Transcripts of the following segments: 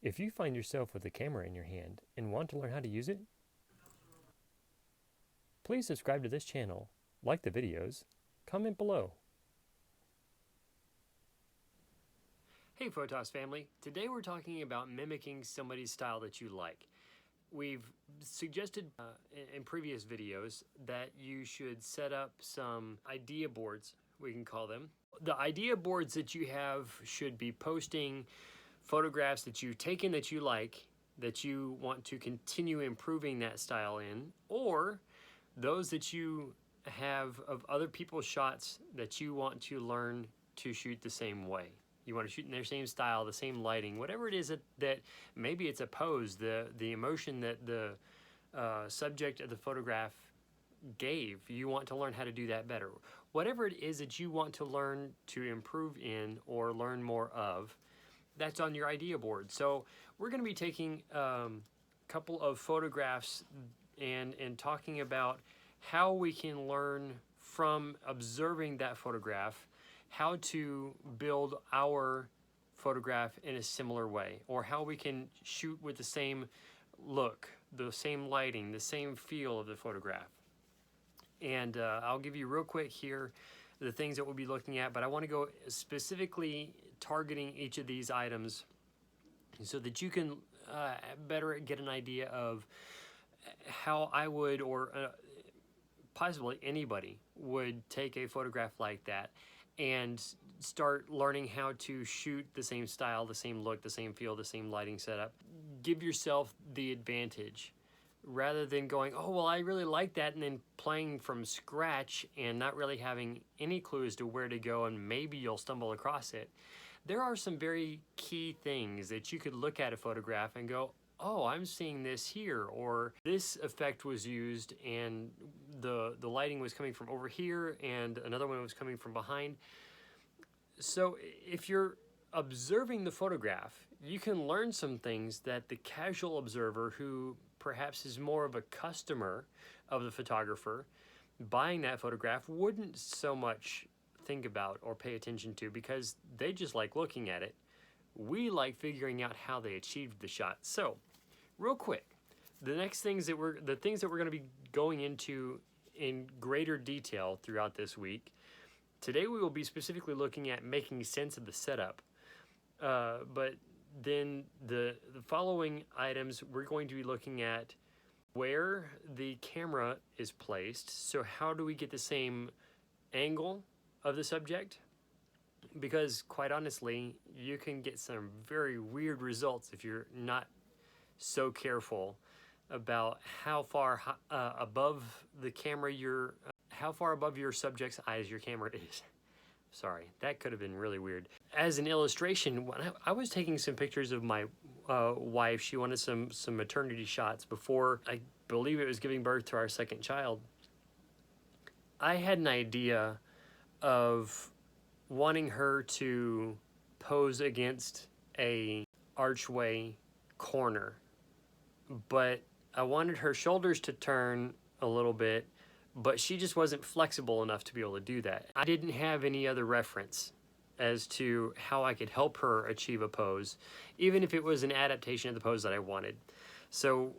If you find yourself with a camera in your hand and want to learn how to use it, please subscribe to this channel, like the videos, comment below. Hey Photos family, today we're talking about mimicking somebody's style that you like. We've suggested in previous videos that you should set up some idea boards, we can call them. The idea boards that you have should be posting photographs that you've taken that you like, that you want to continue improving that style in, or those that you have of other people's shots that you want to learn to shoot the same way. You want to shoot in their same style, the same lighting, whatever it is that maybe it's a pose, the emotion that the subject of the photograph gave. You want to learn how to do that better. Whatever it is that you want to learn to improve in or learn more of, that's on your idea board. So we're going to be taking a couple of photographs and talking about how we can learn from observing that photograph how to build our photograph in a similar way, or how we can shoot with the same look, the same lighting, the same feel of the photograph. And I'll give you real quick here the things that we'll be looking at, but I want to go specifically targeting each of these items so that you can better get an idea of how I would, or possibly anybody would, take a photograph like that and start learning how to shoot the same style, the same look, the same feel, the same lighting setup. Give yourself the advantage rather than going, oh, well, I really like that, and then playing from scratch and not really having any clue as to where to go, and maybe you'll stumble across it. There are some very key things that you could look at a photograph and go, oh, I'm seeing this here, or this effect was used and the lighting was coming from over here and another one was coming from behind. So if you're observing the photograph, you can learn some things that the casual observer, who perhaps is more of a customer of the photographer buying that photograph, wouldn't so much think about or pay attention to, because they just like looking at it. We like figuring out how they achieved the shot. So real quick, the things that we're going to be going into in greater detail throughout this week. Today we will be specifically looking at making sense of the setup, but then the following items we're going to be looking at where the camera is placed. So how do we get the same angle of the subject? Because quite honestly, you can get some very weird results if you're not so careful about how far above the camera how far above your subject's eyes your camera is. Sorry, that could have been really weird. As an illustration, when I was taking some pictures of my wife, she wanted some maternity shots before, I believe it was giving birth to our second child. I had an idea of wanting her to pose against a archway corner, but I wanted her shoulders to turn a little bit, but she just wasn't flexible enough to be able to do that. I didn't have any other reference as to how I could help her achieve a pose, even if it was an adaptation of the pose that I wanted. So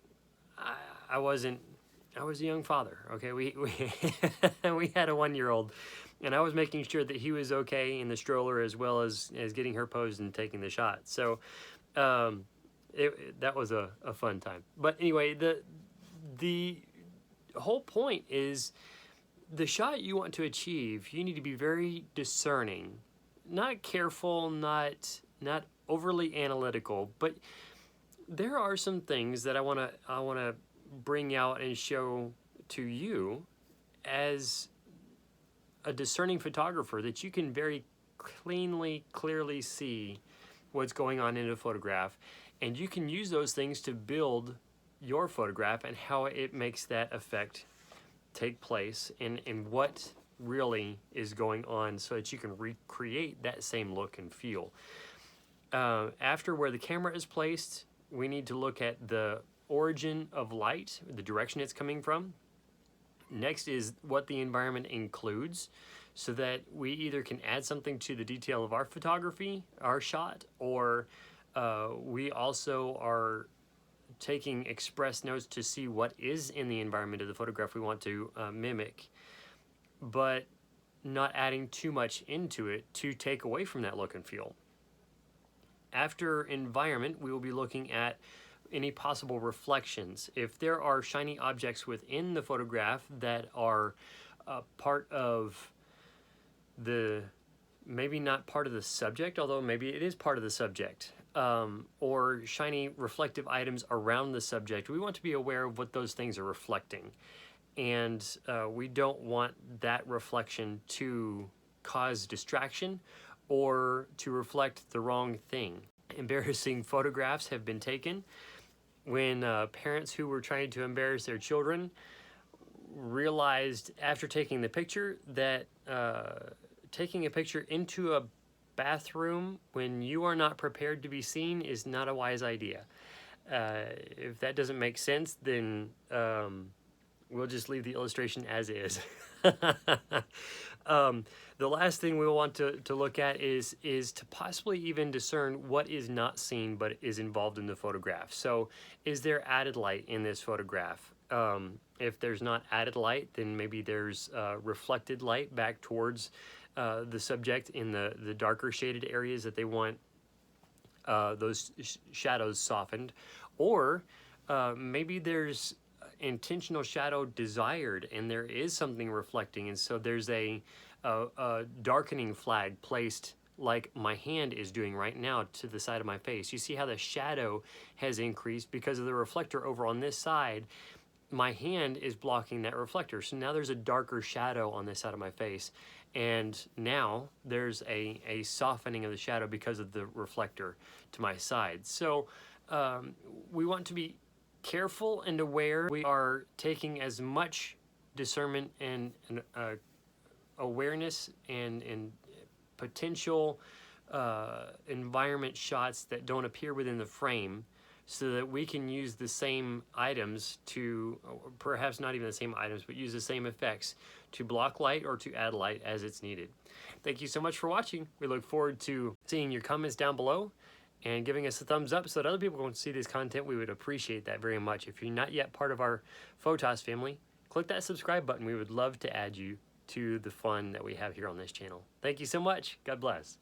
I was a young father, okay? We we had a 1-year-old, and I was making sure that he was okay in the stroller, as well as getting her posed and taking the shot. So that was a fun time. But anyway, the whole point is, the shot you want to achieve, you need to be very discerning, not careful, not overly analytical, but there are some things that I want to bring out and show to you as a discerning photographer, that you can very clearly see what's going on in a photograph, and you can use those things to build your photograph and how it makes that effect take place, and what really is going on, so that you can recreate that same look and feel. After where the camera is placed, we need to look at the origin of light, the direction it's coming from. Next is what the environment includes, so that we either can add something to the detail of our photography, our shot, or We also are taking express notes to see what is in the environment of the photograph we want to mimic, but not adding too much into it to take away from that look and feel. After environment, we will be looking at any possible reflections. If there are shiny objects within the photograph that are part of the, maybe not part of the subject, although maybe it is part of the subject, or shiny reflective items around the subject, we want to be aware of what those things are reflecting. And we don't want that reflection to cause distraction or to reflect the wrong thing. Embarrassing photographs have been taken when parents who were trying to embarrass their children realized after taking the picture that taking a picture into a bathroom when you are not prepared to be seen is not a wise idea. If that doesn't make sense, then we'll just leave the illustration as is. The last thing we want to look at is to possibly even discern what is not seen but is involved in the photograph. So is there added light in this photograph? If there's not added light, then maybe there's reflected light back towards the subject in the darker shaded areas that they want those shadows softened. Or maybe there's intentional shadow desired and there is something reflecting, and so there's a darkening flag placed like my hand is doing right now to the side of my face. You see how the shadow has increased because of the reflector over on this side. My hand is blocking that reflector, so now there's a darker shadow on this side of my face, and now there's a softening of the shadow because of the reflector to my side. So we want to be careful and aware. We are taking as much discernment and awareness and potential environment shots that don't appear within the frame, so that we can use the same items to, perhaps not even the same items, but use the same effects to block light or to add light as it's needed. Thank you so much for watching. We look forward to seeing your comments down below and giving us a thumbs up so that other people can see this content. We would appreciate that very much. If you're not yet part of our Photos family, click that subscribe button. We would love to add you to the fun that we have here on this channel. Thank you so much. God bless.